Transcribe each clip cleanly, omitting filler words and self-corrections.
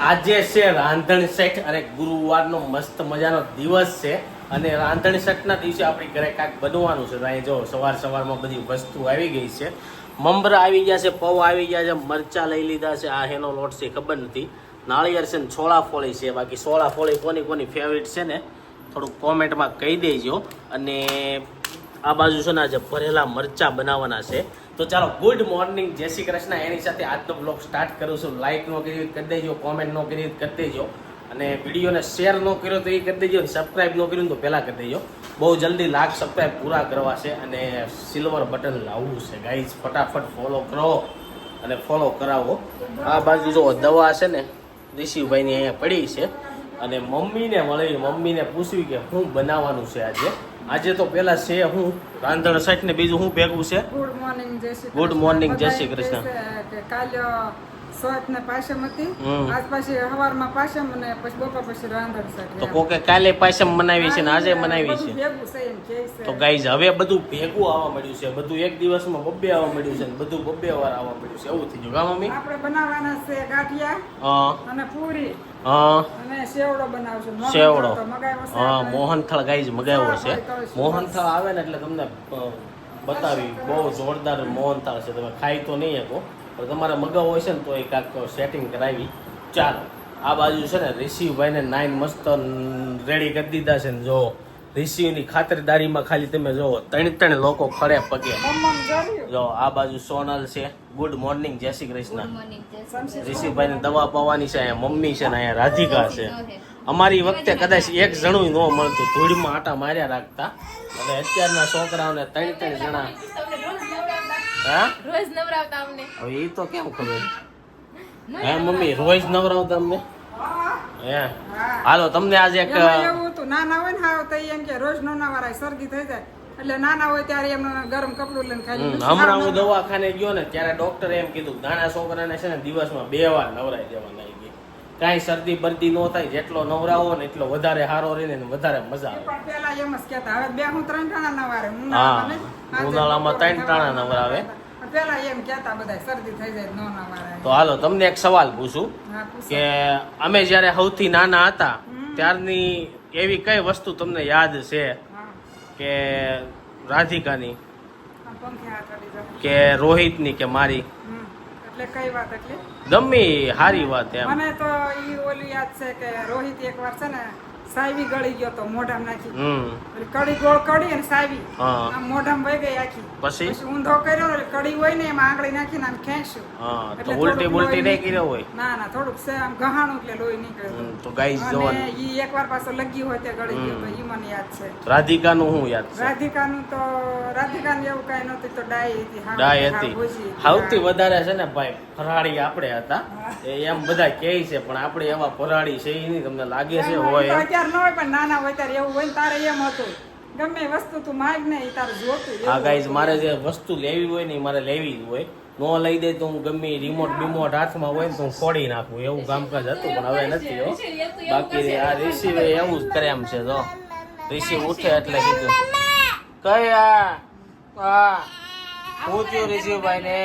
આજે છે રાંધણ સેટ અને ગુરુવારનો મસ્ત મજાનો દિવસ છે અને રાંધણ સેટના દિવસે આપણી ઘરે કાંઈક બનવાનું છે. અહીં જો સવારમાં બધી વસ્તુ આવી ગઈ છે. મમરા આવી ગયા છે, પૌ આવી ગયા છે, મરચાં લઈ લીધા છે. આ હેનો લોટ છે ખબર નથી. નાળિયેર છે ને છોળા ફોળી છે. બાકી છોળા ફોળી કોની ફેવરિટ છે ને થોડુંક કોમેન્ટમાં કહી દેજો. અને આ બાજુ છે ને આજે ભરેલા મરચાં બનાવવાના છે. તો ચાલો, ગુડ મોર્નિંગ, જય શ્રી કૃષ્ણ. એની સાથે આજનો બ્લોગ સ્ટાર્ટ કરું છું. લાઇક ન કરી કરી દેજો, કોમેન્ટ ન કરી કરી દેજો, અને વિડીયોને શેર ન કર્યો તો એ કરી દેજો, સબસ્ક્રાઈબ ન કર્યું તો પહેલાં કરી દેજો. બહુ જલ્દી લાખ સબસ્ક્રાઈબ પૂરા કરવા છે અને સિલ્વર બટન લાવવું છે ગાઈઝ. ફટાફટ ફોલો કરો અને ફોલો કરાવો. આ બાજુ જો દવા છે ને ઋષિભાઈની અહીંયા પડી છે અને મમ્મીને મળી. મમ્મીને પૂછ્યું કે શું બનાવવાનું છે આજે તો પેલા છે હું રાંધણ સેટ ને બીજું હું ભેગું છે. ગુડ મોર્નિંગ, જય શ્રી કૃષ્ણ. કાલે સોત ને પાશમ હતી, આજ પછી હવારમાં પાશમ અને પછી બપોર પછી રાંધણ સેટ. તો કોકે કાલે પાશમ બનાવી છે ને આજે બનાવી છે. તો ગાઈઝ હવે બધું ભેગું આવવા મળ્યું છે. બધું એક દિવસમાં બબ્બે આવવા મળ્યું છે ને બધું બબ્બે વાર આવવા મળ્યું છે. એવું થઈ ગયું કા મમ્મી? આપણે બનાવવાના છે ગાંઠિયા અને પૂરી અને સેવડો બનાવશું. સેવડો મોહનથાળ ગાઈઝ મગાવ્યો છે. મોહનથાળ આવે ને એટલે તમને બતાવી, બહુ જોરદાર મોહનથાળ છે. તમે ખાઈ તો નહીં શકો, પણ તમારે મગાવવો હોય છે ને તો એ કાંક સેટિંગ કરાવી. ચાલો, આ બાજુ છે ને રિષિભાઈને નાઈન મસ્ત રેડી કરી દીધા છે ને જો રિષિની ખાતરદારીમાં ખાલી તમે જો ત્રણ લોકો ખડે પગે. જો આ બાજુ સોનલ છે. ગુડ મોર્નિંગ, જય શ્રી કૃષ્ણ. રિષિભાઈને દવા પાવાની છે. અહીંયા મમ્મી છે ને અહીંયા રાધિકા છે. અમારી વખતે કદાચ એક જણું ન મળતું, ધૂળમાં આટા માર્યા રાખતા. અને અત્યારના છોકરાઓને ત્રણ જણા. હા, રોજ નવરાવતા અમને. હવે એ તો કેમ ખબર? હે મમ્મી, રોજ નવરાવતા અમને? હે, હાલો તમને આજે એક એવું હતું, નાના હોય ને હાવ તો એમ કે રોજ નો નવરાય, શરદી થઈ જાય એટલે નાના હોય ત્યારે એમ ગરમ કપડું લઈને ખાઈ. હમણાં હું દવાખાને ગયો ને ત્યારે ડોક્ટરે એમ કીધું નાના છોકરાને છે ને દિવસમાં 2 વાર નવરાઈ દેવાના. કાંઈ શરદી બરદી ન થાય, જેટલો નવરાવો ને એટલો વધારે સારો રહે ને વધારે મજા આવે. પણ પેલા એમ જ કહેતા, હવે 2-3 ટાણા નવારે. હા, ઉનાળામાં 3 ટાણા નવરાવે. પેલા એમ કહેતા બધા શરદી થઈ જાય નો નવારે. તો હાલો તમને એક સવાલ પૂછું કે અમે જ્યારે સૌથી નાના હતા ત્યારની એવી કઈ વસ્તુ તમને યાદ છે કે રાધિકાની કે રોહિતની કે મારી? એટલે કઈ વાત? એટલે ગમે સારી વાત એમ. મને તો ઈ ઓલી યાદ છે કે રોહિત એકવાર છે ને સાયવી ગળી ગયો તો મોઢામાં નાખી. કડી ગોળ કડી અને સાયવી આમ મોઢામાં વહી ગઈ આખી. પછી ઊંધો કર્યો એટલે કડી હોય ને એમાં આંગળી નાખીને આમ ખેંચ્યું. તો ઉલટી બુલટી નહીં કર્યો હોય? ના, થોડુંક છે આમ ગહાણું એટલે લોહી નીકળ્યું. તો ગાઈસ જોવાનું. અને ઈ એકવાર પાછો લગી હોય તે ગળી ગયો તો ઈ મને યાદ છે. રાધિકાનું શું યાદ છે? રાધિકાનું એવું કઈ નહોતું, તો ડાય હતી. ડાય હતી. સૌથી વધારે છે ને ભાઈ ફરાળી આપણે હતા. એમ બધા કહે છે, પણ આપણે એવા ફરાળી છે નહીં. તમને લાગે છે હોય? અત્યારે ન હોય, પણ નાના હોય ત્યારે એવું હોય ને તારે એમ હતું ગમે વસ્તુ તું માગ ને એ તારે જોતું. હા ગાઈઝ, મારે જે વસ્તુ લેવી હોય ને મારે લેવી જ હોય. ન લઈ દે તો હું ગમે રિમોટ બિમોટ હાથમાં હોય ને તો હું ફોડી નાખું. એવું કામકાજ હતું, પણ હવે નથી હો. બાકી આ ઋષિ એવું જ કરે એમ છે. જો ઋષિ ઉઠે એટલે કીધું કયા પૂછ્યું ઋષિભાઈ ને.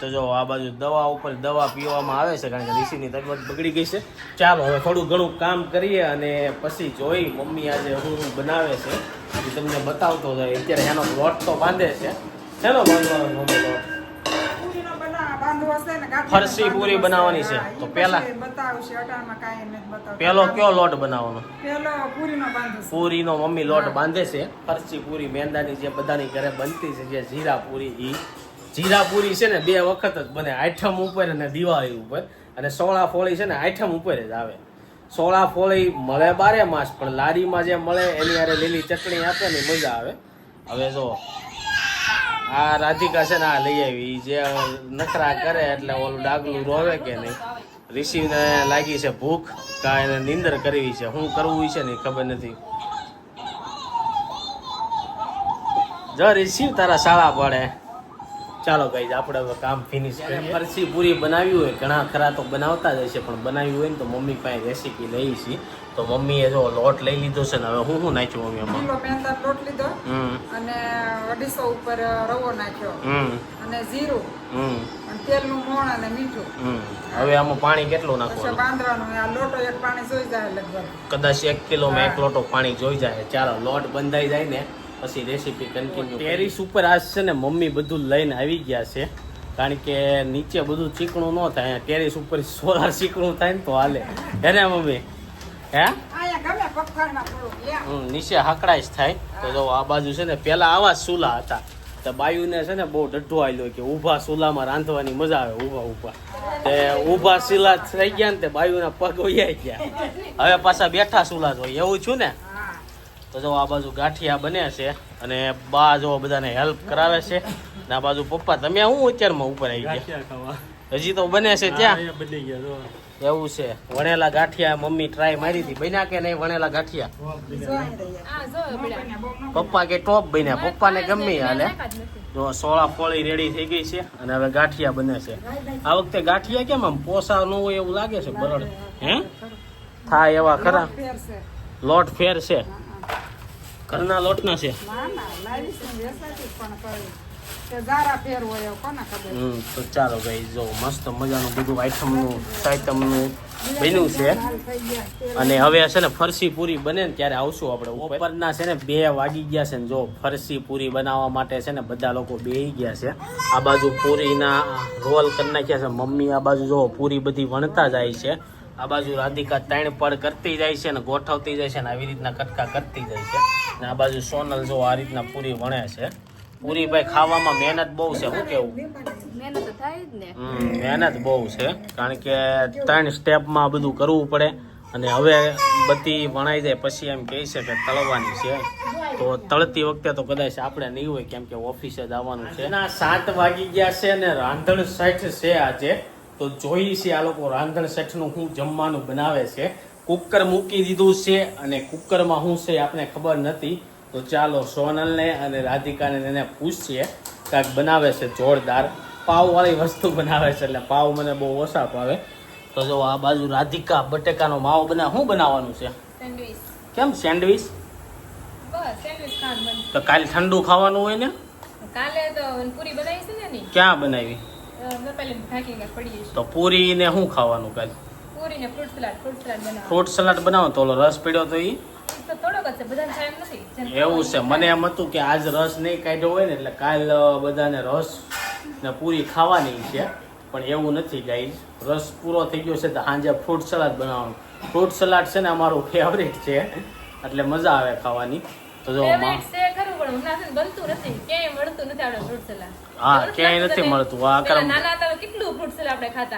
તો જો આ બાજુ દવા ઉપર દવા પીવામાં આવે છે, કારણ કે ઋષિની તબિયત બગડી ગઈ છે. ચાલો હવે થોડું ઘણું કામ કરીએ અને પછી જોઈ મમ્મી આજે હું બનાવે છે એ તમને બતાવતો જાય. અત્યારે એનો લોટ તો બાંધે છે. શેનો બાંધવાનો મમ્મી લોટ? ફરસી પૂરી બનાવવાની છે. તો પેલા પેલો કયો લોટ બનાવવાનો? પૂરીનો મમ્મી લોટ બાંધે છે. ફરસી પૂરી મેંદાની જે બધાની ઘરે બનતી છે, જે જીરા પૂરી, ઈ જીરા પૂરી છે ને 2 વખત જ બને, આઠમ ઉપર અને દિવાળી ઉપર. અને સોળા ફોળી છે ને આઠમ ઉપર જ આવે. સોળા ફોળી મળે 12 માસ, પણ લારીમાં જે મળે એની હારે લીલી ચટણી આપે ને મજા આવે. હવે જો આ રાધિકા છે ને આ લઈ આવી, જે નખરા કરે એટલે ઓલું ડાગલું રોવે કે નહીં. ઋષિને લાગી છે ભૂખ કા એને નીંદર કરવી છે, શું કરવું છે ને ખબર નથી. જો ઋષિ તારા શાળા પડે. ચાલો ગાઈઝ આપણે હવે કામ ફિનિશ કરીએ. ફરસી પૂરી બનાવી હોય ઘણા ખરા તો બનાવતા જ હશે, પણ બનાવી હોય ને તો મમ્મી પાસે રેસીપી લઈ છે. તો મમ્મીએ જો લોટ લઈ લીધો છે ને હવે હું નાખ્યું મમ્મી આમાં? કિલો મેંદા લોટ લીધો અને 250 ઉપર રવો નાખ્યો અને જીરું અને તેલનું મોણ અને મીઠું. હવે આમાં પાણી કેટલું પછી નાખવાનું? બાંધવાનું. આ લોટો એક પાણી જોઈ જાય લગભગ. કદાચ 1 કિલોમાં 1 લોટો પાણી જોઈ જાય. ચાલો લોટ બંધાઈ જાય ને પછી રેસીપી કન્ટિન્યુ. ટેરિસ ઉપર આજ છે ને મમ્મી બધું લઈને આવી ગયા છે, કારણ કે નીચે બધું ચીકણું ન થાય. ટેરિસ ઉપર સોલાર ચીકણું થાય ને તો હાલે. હે ને મમ્મી? હે નીચે હકડાઈશ થાય. તો જો આ બાજુ છે ને પેલા આવા ચૂલા હતા, તો બાયુને છે ને બહુ ડઢો આવેલો કે ઊભા ચૂલામાં રાંધવાની મજા આવે. ઊભા તે ઊભા ચૂલા થઈ ગયા ને તે બાયુના પગ વૈયા ગયા. હવે પાછા બેઠા ચૂલા હોય એવું છું ને. તો જો આ બાજુ ગાંઠિયા બને છે અને બા જો બધાને હેલ્પ કરાવે છે. ને આ બાજુ પપ્પા તમે હું અત્યારમાં ઉપર આવી ગયા? હજી તો બને છે ત્યાં એવું છે. વણેલા ગાંઠિયા મમ્મી ટ્રાય મારી હતી, બન્યા કે નહીં વણેલા ગાંઠિયા? પપ્પા કે ટોપ બન્યા. પપ્પાને ગમે હાલે. જો સોળા ફોળી રેડી થઈ ગઈ છે અને હવે ગાંઠિયા બને છે. આ વખતે ગાંઠિયા કેમ આમ પોસા ન હોય એવું લાગે છે? બરડ હે થાય એવા ખરા? લોટ ફેર છે? ઘરના લોટના છે? તો ચાલો ભાઈ જો મસ્ત મજાનું બધું આઈટમનું સાઈટમનું બન્યું છે. અને હવે છે ને ફરસી પૂરી બને ને ત્યારે આવશું આપણે. ઉપરના છે ને 2 વાગી ગયા છે ને જો ફરસી પૂરી બનાવવા માટે છે ને બધા લોકો બેસી ગયા છે. આ બાજુ પૂરીના રોલ કરી નાખ્યા છે મમ્મી. આ બાજુ જો પૂરી બધી વણતા જાય છે. આ બાજુ રાધિકા 3 પડ કરતી જાય છે ને ગોઠવતી જાય છે ને આવી રીતના કટકા કરતી જાય છે. ને આ બાજુ સોનલ જો આ રીતના પૂરી વણે છે. પૂરી ભાઈ ખાવામાં મહેનત બહુ છે. શું કેવું? મહેનત બહુ છે, કારણ કે 3 સ્ટેપમાં બધું કરવું પડે. અને હવે બધી વણાઈ જાય પછી એમ કહે છે કે તળવાની છે, તો તળતી વખતે તો કદાચ આપણે નહીં હોય, કેમ કે ઓફિસે જ આવવાનું છે. 7 વાગી ગયા છે ને રાંધણ સેઠ છે આજે. તો જોઈએ છે આ લોકો રાંધણ સેઠનું શું જમવાનું બનાવે છે. કુકર મૂકી દીધું છે અને કુકરમાં શું છે આપણે ખબર નથી. તો ચાલો સોનલને અને રાધિકાને એને પૂછીએ. કાંઈક બનાવે છે જોરદાર પાવવાળી વસ્તુ બનાવે છે, એટલે પાવ મને બહુ ઓછા ભાવે. તો જો આ બાજુ રાધિકા બટેકાનો માવો શું બનાવવાનું છે? કેમ સેન્ડવીચ? તો કાલે ઠંડુ ખાવાનું હોય ને? કાલે તો પૂરી બનાવી છે ને. ક્યાં બનાવી? તો પૂરી ને શું ખાવાનું કાલે? પૂરી ને ફ્રૂટ સલાડ બનાવો. ફ્રૂટ સલાડ બનાવો. તો ઓલો રસ પીડ્યો તો ઈ તો થોડોક જ છે, બધાને ટાઈમ નથી. એવું છે. મને એમ હતું કે આજ રસ નહીં કાઢ્યો હોય ને એટલે કાલ બધાને રસ ને પૂરી ખાવાની છે, પણ એવું નથી ગાઈઝ. રસ પૂરો થઈ ગયો છે તો સાંજે ફ્રૂટ સલાડ બનાવવાનું. ફ્રૂટ સલાડ છે ને અમારું ફેવરેટ છે, એટલે મજા આવે ખાવાની. તો જો હા ક્યાંય નથી મળતું.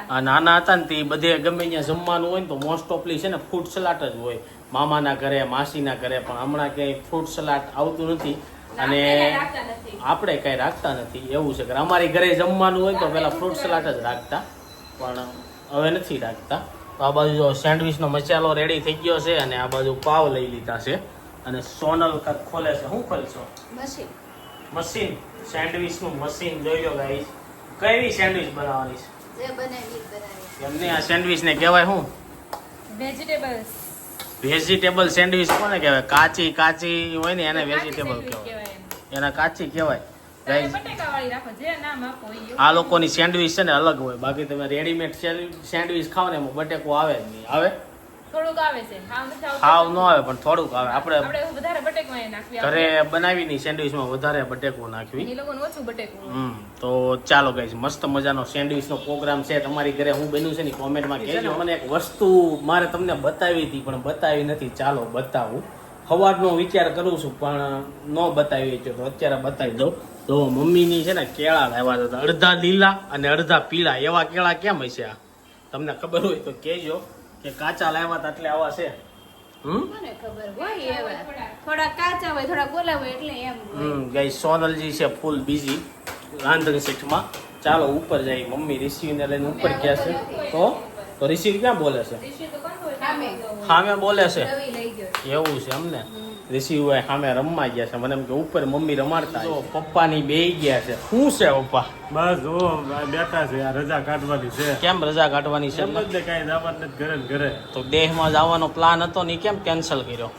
આ નાના હતા ને તે બધે ગમે ત્યાં જમવાનું હોય ને તો મોસ્ટ ઓફલી છે ને ફ્રૂટ સલાડ જ હોય, મામાના ઘરે માસીના ઘરે. પણ હમણાં ક્યાંય ફ્રૂટ સલાડ આવતું નથી અને આપણે કઈ રાખતા નથી. એવું છે કે અમારી ઘરે જમવાનું હોય તો પેલા ફ્રૂટ સલાડ જ રાખતા, પણ હવે નથી રાખતા. તો આ બાજુ જો સેન્ડવીચનો મસાલો રેડી થઈ ગયો છે અને આ બાજુ પાવ લઈ લીધા છે. અને સોનલ કાંઈક ખોલે છે. શું ખોલશો? મશીન. સેન્ડવીચનું મશીન જોઈ લો ગાઈસ. કઈ સેન્ડવીચ બનાવવાની છે? એમને આ સેન્ડવીચ ને કહેવાય શું? વેજીટેબલ સેન્ડવીચ કોને કહેવાય? કાચી હોય ને એને વેજીટેબલ કહેવાય. એના કાચી કહેવાય. આ લોકોની સેન્ડવીચ છે ને અલગ હોય. બાકી તમે રેડીમેડ સેન્ડવીચ ખાવ ને એમાં બટેકો આવે જ નહીં. આવે? થોડુંક આવે છે. હાવ ન આવે પણ થોડુંક આવે. આપણે વધારે બટેકો નાખવી. ઘરે બનાવીની સેન્ડવીચમાં વધારે બટેકો નાખવી. એ લોકોને ઓછું બટેકો. તો ચાલો ગાઈસ, મસ્ત મજાનો સેન્ડવીચનો પ્રોગ્રામ છે. તમારી ઘરે હું બન્યું છે ને કોમેન્ટમાં કહેજો. મને એક વસ્તુ મારે તમને બતાવી હતી પણ બતાવી નથી. ચાલો બતાવું. સવારનો વિચાર કરું છું પણ ન બતાવી તો અત્યારે બતાવી દઉં. તો મમ્મીની છે ને કેળા લાવ્યા હતા, અડધા લીલા અને અડધા પીળા. એવા કેળા કેમ હશે? આ તમને ખબર હોય તો કહેજો કે કાચા લાવ્યા હતા એટલે આવા છે. ગાઈસ સોનલજી છે ફૂલ બીજી રાંધણ સેઠમાં. ચાલો ઉપર જઈ. મમ્મી રિસીવને લઈને ઉપર ગયા છે. તો રિસીવ ક્યાં બોલે છે? સામે બોલે છે. એવું છે અમને. ઋષિભાઈ સામે રમવા ગયા છે. મને એમ કે ઉપર મમ્મી રમાડતા જો પપ્પાની બેહી ગયા છે. શું છે પપ્પા? બસ જો બેઠા છે, આ રજા કાઢવાની છે. કેમ રજા કાઢવાની છે? એમ જ ને કાંઈ જવાનું નથી ઘરે ને ઘરે. તો દેહમાં જવાનો પ્લાન હતો ને ઈ કેમ કેન્સલ કર્યો?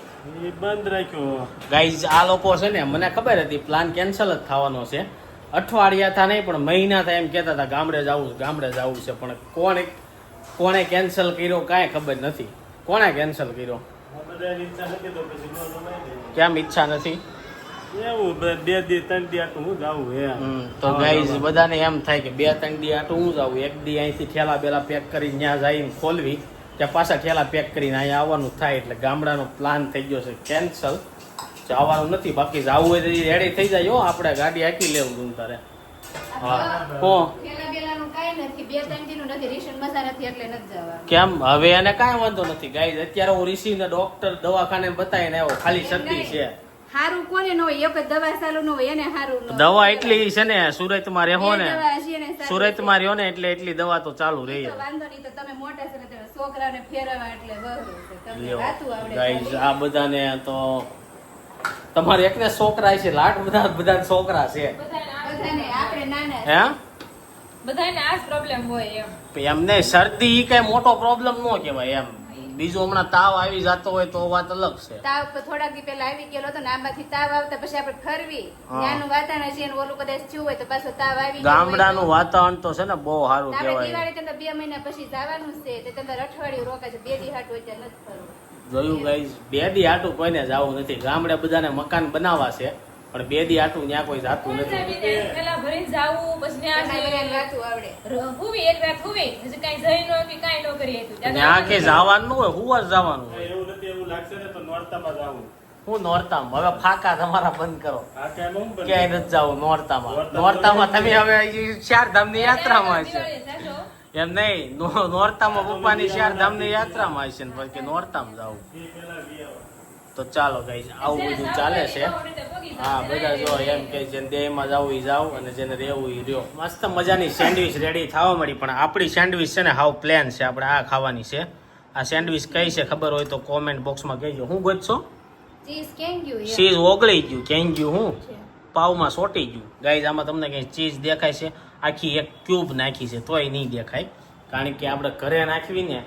એ બંધ રાખ્યો. ગાઈઝ આ લોકો છે ને મને ખબર હતી પ્લાન કેન્સલ જ થવાનો છે. અઠવાડિયા થા નહીં પણ મહિના થાય એમ કહેતા હતા ગામડે જવું છે. પણ કોણે કેન્સલ કર્યો કાંઈ ખબર નથી. કોણે કેન્સલ કર્યો? આ બધાની ઈચ્છા નથી તો પછી ન જવાય ને. કેમ ઈચ્છા નથી? એવું 2 દી 3 દી આટલું હું જાવું હે. તો ગાઈઝ બધાને એમ થાય કે 2-3 દી આટું હું જાઉં, એક દી અહીંથી ઠેલા બેલા પેક કરીને ત્યાં જઈને ખોલવી, ત્યાં પાછા ઠેલા પેક કરીને અહીંયા આવવાનું થાય. એટલે ગામડાનો પ્લાન થઈ ગયો છે કેન્સલ. જવાનું નથી. બાકી જવું હોય તો રેડી થઈ જાય. હો આપણે ગાડી હાકી લેવું તું તારે. હા કોણ કેમ હવે એને કાંઈ વાંધો નથી ગાઈઝ. અત્યારે હું ઋષિને ડોક્ટર દવાખાને બતાવીને આવ્યો, ખાલી શરદી છે. હારું કોને ન હોય, એક દવા ચાલુ ન હોય એને હારું ન હોય. દવા એટલી છે ને સુરતમાં રહો ને, બે દવા છે ને સારું. સુરતમાં રહ્યો ને એટલે એટલી દવા તો ચાલુ રહી. તો વાંધો નહીં, તો તમે મોટા છો ને તમે છોકરાઓને ફેરવવા એટલે બહુ છે. તમને વાતું આવડે. ગાઈઝ આ બધાને તો તમારે એકને છોકરા છે, લાટ બધા છોકરા છે. બધાને આપણે નાના હે બધાને આ જ પ્રોબ્લેમ હોય એમ. એમને શરદી ઈ કઈ મોટો પ્રોબ્લેમ ન કહેવાય એમ. બીજું હમણાં તાવ આવી જતો હોય તો વાત અલગ છે. તાવ થોડાક દી પહેલા આવી ગયેલો હતો ને, આમાંથી તાવ આવતા પછી આપણે ફરવી ત્યાંનું વાતાવરણ છે ને ઓલું કદાચ થયું હોય તો પાછો તાવ આવી ગયો હોય. ગામડાનું વાતાવરણ તો છે ને બહુ સારું આપણે કહેવાય. દિવાળી તો 2 મહિના પછી જવાનું છે, તો તમે અઠવાડિયું રોકાય છે. 2 દી હાટ હોય ત્યાં નથી ફરવું. જોયું ગાઈઝ 2 દી આટું કોઈને જવું નથી. ગામડે બધાને મકાન બનાવવા છે પણ 2 દી આટું ત્યાં કોઈ જાતું નથી. પેલા ભરીને જાવું પછી ત્યાં બધાને વાતું આવડે. હુવી એક રાત હુવી પછી કાંઈ જઈ ન કે કાંઈ ન કરી હતું. ત્યાં કે જવાનું હોય હુવા જ જવાનું હોય. એવું નથી, એવું લાગશે ને તો નોરતામાં જાવું. હું નોરતામાં હવે ફાકા તમારા બંધ કરો. આ કાંઈ બહુ બંધ. ક્યાંય નથી જવું નોરતામાં. નોરતામાં તમે હવે ચારધામની યાત્રામાં છે. એમ નહીં નોરતામાં પપ્પાની ચારધામની યાત્રામાં છે ને પછી નોરતામાં જાવું. એ પેલા લઈ આવો. તો ચાલો ગાઈઝ આવું બધું ચાલે છે. હા બધા જો એમ કે જેને દેહમાં જવું એ જાવ અને જેને રહેવું એ રહ્યો. મસ્ત મજાની સેન્ડવિચ રેડી થવા મળી. પણ આપણી સેન્ડવિચ છે ને હાવ પ્લેન છે. આપણે આ ખાવાની છે. આ સેન્ડવિચ કઈ છે ખબર હોય તો કોમેન્ટ બોક્સમાં કહેજો. હું ગોતશો? ચીઝ કેમ ગયું યાર? ચીઝ ઓગળી ગયું. કેમ ગયું? હું પાવમાં સોટી ગયું. ગાઈઝ આમાં તમને કઈ ચીઝ દેખાય છે? આખી એક ક્યુબ નાખી છે તોય નહીં દેખાય. કારણ કે આપણે ઘરે નાખવી ને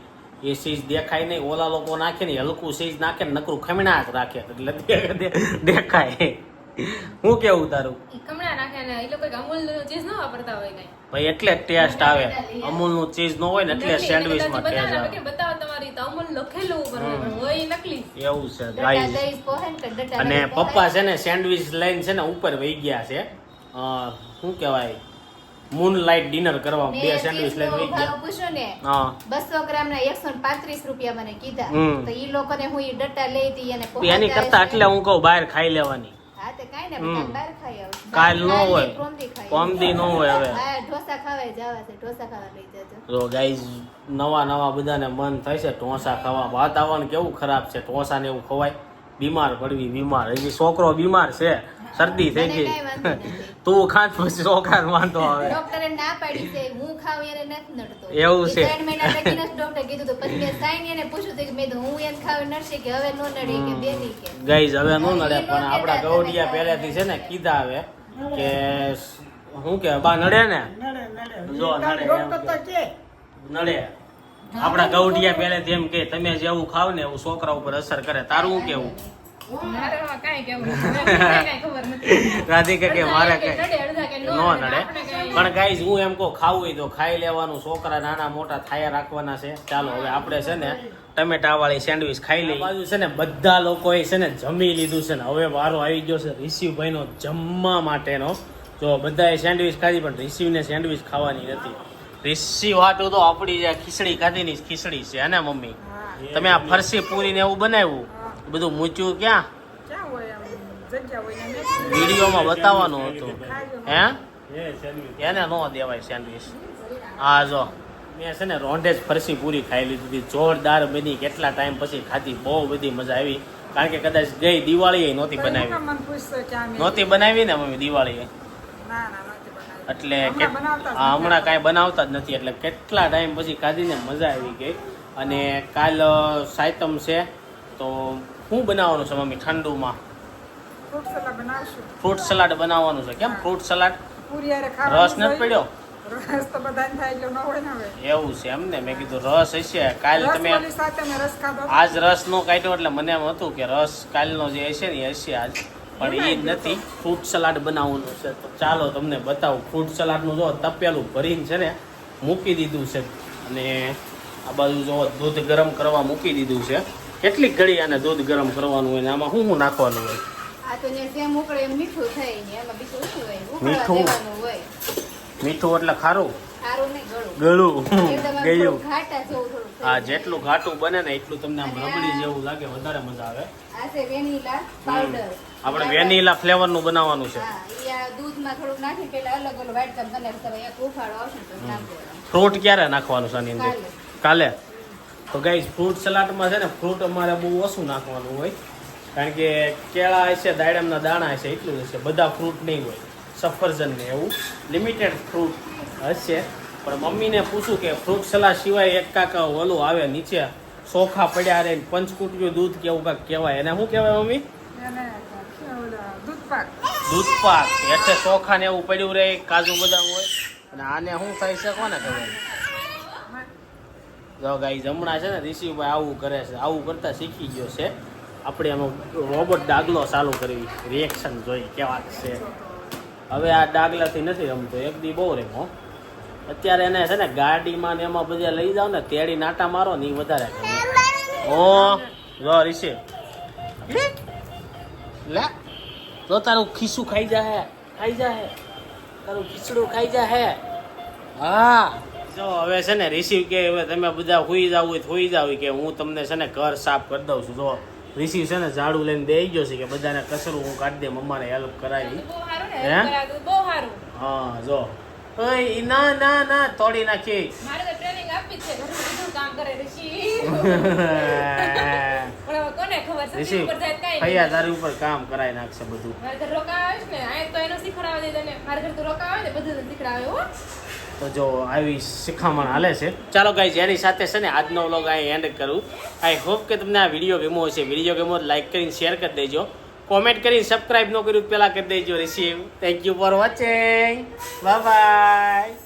એ ચીઝ દેખાય નહીં. ઓલા લોકો નાખે ને હલકું ચીઝ નાખે ને નકરું ખમણા જ રાખે એટલે દેખાય. હું કેવું તારું? ઈ કમળા નાખે ને એ લોકો અમૂલ ચીઝ ન વાપરતા હોય કઈ. ભાઈ એટલે જ ટેસ્ટ આવે. અમૂલનું ચીઝ ન હોય ને એટલે સેન્ડવિચમાં ટેસ્ટ આવે. બતાવો તમારી તો અમૂલ લખેલું ઉપર હોય ઈ નકલી. એવું છે ડટા ગાઈઝ. દહીં પોહે ને ડટા અને દહીં પોહે. પપ્પા છે ને સેન્ડવિચ લઈને છે ને ઉપર વહી ગયા છે. શું કહેવાય મૂનલાઇટ ડિનર કરવા. મેં 2 સેન્ડવિચ લઈને વહી ચીઝનો ભાવ ગયા. પૂછ્યો ને, હા 200 ગ્રામના 135 રૂપિયા મને કીધા. હમ. તો ઈ લોકોને હું ઈ ડટ્ટા લઈ હતી અને તો એની કરતા એટલે હું કહું બહાર ખાઈ લેવાની. હા તો કાંઈ ને હમ. બધા બહાર ખાઈ આવશું. કાલ ન કાલ હોય. નહીં, પ્રોમદી ખાઈ કોમદી ન હોય હવે. હા ઢોસા ખાવા જવા છે, ઢોસા ખાવા લઈ જજો. તો ગાઈઝ નવા બધાને મન થાય છે ઢોસા ખાવા. વાતાવરણ કેવું ખરાબ છે. ઢોસા ને એવું ખવાય? બીમાર પડવી બીમાર. હજી છોકરો બીમાર છે, શરદી થઈ મને ગઈ. કાંઈ વાંધો નથી. તું ખાત પછી છોકરાને વાંધો આવે. ડોક્ટરે ના પાડી છે હું ખાવ એને નથી નડતો. એવું છે. 3 મહિના લગીને જ ડોક્ટરે કીધું હતું. પછી મેં સાઈન એને પૂછ્યું હતું કે મેં કીધું હું એને ખાવ નડશે કે હવે નો નડે કે બેની કે. ગાઈઝ હવે નો નડે પણ આપડા ગૌડિયા પહેલેથી છે ને કીધા આવે કે શું કે બા નડે ને જો નડે એમ કે. નડે. આપડા ગૌડિયા પહેલેથી એમ કે તમે જેવું ખાવ ને એવું છોકરા ઉપર અસર કરે. તારું શું કેવું? મારે એમાં કાંઈ કેવું નથી. મને કાંઈ ખબર નથી. રાધિકા કે મારે કઈ નડે, અડધા કે નો નડે. પણ ગાઈઝ હું એમ કહું ખાવું હોય તો ખાઈ લેવાનું. છોકરા નાના મોટા થાયા રાખવાના છે. ચાલો હવે આપણે છે ને ટમેટા વાળી સેન્ડવિચ ખાઈ લઈએ. બાજુ છે ને બધા લોકોએ છે ને જમી લીધું છે ને હવે વારો આવી ગયો છે ઋષિભાઈનો જમવા માટેનો. જો બધાએ સેન્ડવિચ ખાધી પણ ઋષિને સેન્ડવિચ ખાવાની નથી. ઋષિ વાટું તો આપણી જે ખીચડી ખાધીની ખીચડી છે હે ને મમ્મી? તમે આ ફરસી પૂરી ને એવું બનાવ્યું બધું મૂચ્યું ક્યાં? ક્યાં હોય આમ જગ્યા હોય ને next વિડીયોમાં બતાવવાનું હતું હે? એ સેન્ડવિચ. એને નો દેવાય સેન્ડવિચ. હા જો મેં છે ને રોંઢે જ ફરસી પૂરી ખાઈ લીધી. જોરદાર બની. કેટલા ટાઈમ પછી ખાધી. બહુ બધી મજા આવી. કારણ કે કદાચ ગઈ દિવાળી નહોતી બનાવી. મને પૂછતો ક્યાં મેં નહોતી બનાવી ને મમ્મી દિવાળી ના નથી બનાવી. એટલે હમણાં બનાવતા જ હા નથી. હમણાં કાંઈ બનાવતા જ નથી. એટલે કેટલા ટાઈમ પછી ખાધીને મજા આવી ગઈ. અને કાલ સાયતમ છે તો શું બનાવવાનું છે મમ્મી ઠંડુમાં? ફ્રૂટ સલાડ બનાવશું. ફ્રૂટ સલાડ બનાવવાનું છે. કેમ ફ્રૂટ સલાડ? પૂરી હારે ખાવાનું રસ નથી હોય. પડ્યો? રસ તો બધાને થાય એટલે ન હોય ને હવે. એવું છે એમ ને? મેં કીધું રસ હશે. કાલ તમે રસવાળી સાથે મેં રસ ખાધો. આજ રસ નો કાઢ્યો એટલે મને એમ હતું કે રસ કાલનો જે હશે ને એ હશે આજ, પણ એ નથી. ફ્રૂટ સલાડ બનાવવાનું છે. તો ચાલો તમને બતાવું. ફ્રૂટ સલાડનું જો તપેલું ભરીને છે ને મૂકી દીધું છે, અને આ બાજુ જો દૂધ ગરમ કરવા મૂકી દીધું છે. કેટલીક ઘડી આને દૂધ ગરમ કરવાનું હોય ને આમાં શું શું નાખવાનું હોય? આ તો ને જેમ ઉકળે એમ મીઠું થાય ને એમાં બીજું શું હોય? ઉકળવા મીઠું? દેવાનું હોય. મીઠું એટલે ખારું? ખારું નહીં, ગળું. ગળું એકદમ આમ ગયું. થોડું ઘાટા જેવું થોડું થાય. હા, જેટલું ઘાટું બને ને એટલું તમને આમ રબડી જેવું લાગે, વધારે મજા આવે. આ છે વેનીલા પાવડર. આપણે વેનીલા ફ્લેવર નું બનાવવાનું છે. હા, ઈ આ દૂધમાં થોડુંક નાખી પેલા અલગ અલગ વાટકા બનાવી તમે એક ઉફાળો આવશે ને તો નાખી દેવાનું. ફ્રૂટ ક્યારે નાખવાનું છે આની અંદર? કાલે. કાલે. તો ગાઈસ ફ્રૂટ સલાડમાં છે ને ફ્રૂટ અમારે બહુ ઓછું નાખવાનું હોય, કારણ કે કેળા હશે, દાડમના દાણા હશે, એટલું જ હશે. બધા ફ્રૂટ નહીં હોય, સફરજન ને એવું લિમિટેડ ફ્રૂટ હશે. પણ મમ્મીને પૂછું કે ફ્રૂટ સલાડ સિવાય એક કાંક ઓલું આવે નીચે ચોખા પડ્યા રહે, પંચકૂટ્યું દૂધ કેવું કાંક કહેવાય, એને શું કહેવાય મમ્મી? એને ઓલા દૂધ પાક. દૂધ પાક. એટલે ચોખા ને એવું પડ્યું રહે, કાજુ બદામ હોય. અને આને શું થાય છે કોને ખબર? જો ગાઈસ હમણાં છે ને ઋષિભાઈ આવું કરે છે, આવું કરતા શીખી ગયો છે. આપણે એનો રોબોટ ડાગલો ચાલુ કરવી, રિએક્શન જોઈ કેવા છે. હવે આ ડાગલાથી નથી રમતો, એક દી બહુ રમો. અત્યારે એને છે ને ગાડીમાં ને એમાં બધા લઈ જાવ ને તેડી નાટા મારો ને એ વધારે ગમે. ઓ જો ઋષિ લે, જો તારું ખીસું ખાઈ જાહે, તારું ખીચડું ખાઈ જાહે. હા જો હવે છે ને રિસીવ કે હવે તમે બધા હુઈ જાવ હોય તો હુઈ જાવ, કે હું તમને છે ને ઘર સાફ કરી દઉં છું. જો રિસીવ છે ને ઝાડુ લઈને બેસી ગયો છે કે બધાને કચરું હું કાઢી દે, મમ્માને હેલ્પ કરાવી. બહુ સારું ને, હે? help કરાવ્યું, બહુ સારું. હા જો ઓય ના ના ના તોડી નાખી. મારે તો ટ્રેનિંગ આપી જ છે, ઘરનું બધું કામ કરે ઋષિ. પણ હવે કોને ખબર છે, રિસીવ ઉપર જાય તો કાંઈ ફૈયા નહીં. તારી ઉપર કામ કરાવી નાખશે બધું. મારે ઘર રોકા આવે છે ને, અહીંયા તો એનો શીખડાવે દે તને. મારે ઘર તો રોકા આવે ને બધું શીખડાવે હો. તો જો આવી શિખામણ હાલે છે. ચાલો ગાઈઝ એની સાથે છે ને આજનો વ્લોગ અહીં એન્ડ કરું. આઈ હોપ કે તમને આ વિડીયો ગમ્યો હશે. વિડીયો ગમ્યો તો લાઈક કરીને શેર કરી દેજો, કોમેન્ટ કરીને સબસ્ક્રાઇબ ન કર્યું પહેલાં કરી દેજો. Receive thank you for watching, bye bye.